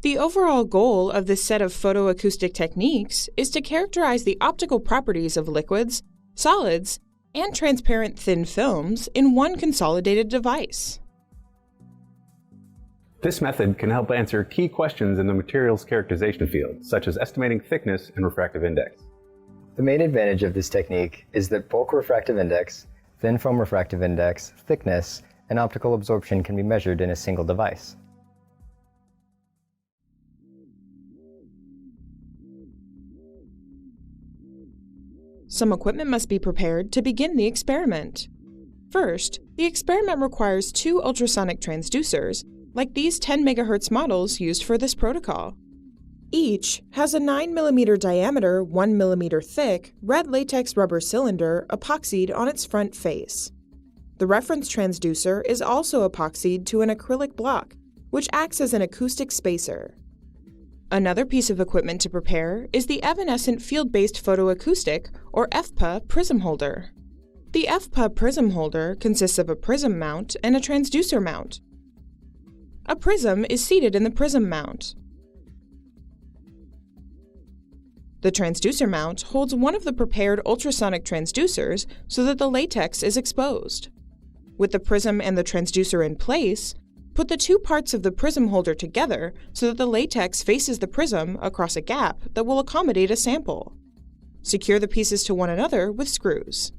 The overall goal of this set of photoacoustic techniques is to characterize the optical properties of liquids, solids, and transparent thin films in one consolidated device. This method can help answer key questions in the materials characterization field, such as estimating thickness and refractive index. The main advantage of this technique is that bulk refractive index, thin film refractive index, thickness, and optical absorption can be measured in a single device. Some equipment must be prepared to begin the experiment. First, the experiment requires 2 ultrasonic transducers, like these 10 MHz models used for this protocol. Each has a 9 mm diameter, 1 mm thick, red latex rubber cylinder epoxied on its front face. The reference transducer is also epoxied to an acrylic block, which acts as an acoustic spacer. Another piece of equipment to prepare is the Evanescent Field-Based Photoacoustic, or FPA, prism holder. The FPA prism holder consists of a prism mount and a transducer mount. A prism is seated in the prism mount. The transducer mount holds one of the prepared ultrasonic transducers so that the latex is exposed. With the prism and the transducer in place, put the 2 parts of the prism holder together so that the latex faces the prism across a gap that will accommodate a sample. Secure the pieces to one another with screws.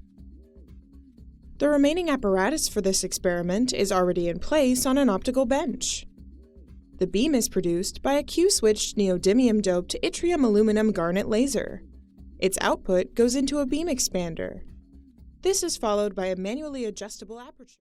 The remaining apparatus for this experiment is already in place on an optical bench. The beam is produced by a Q-switched neodymium-doped yttrium aluminum garnet laser. Its output goes into a beam expander. This is followed by a manually adjustable aperture.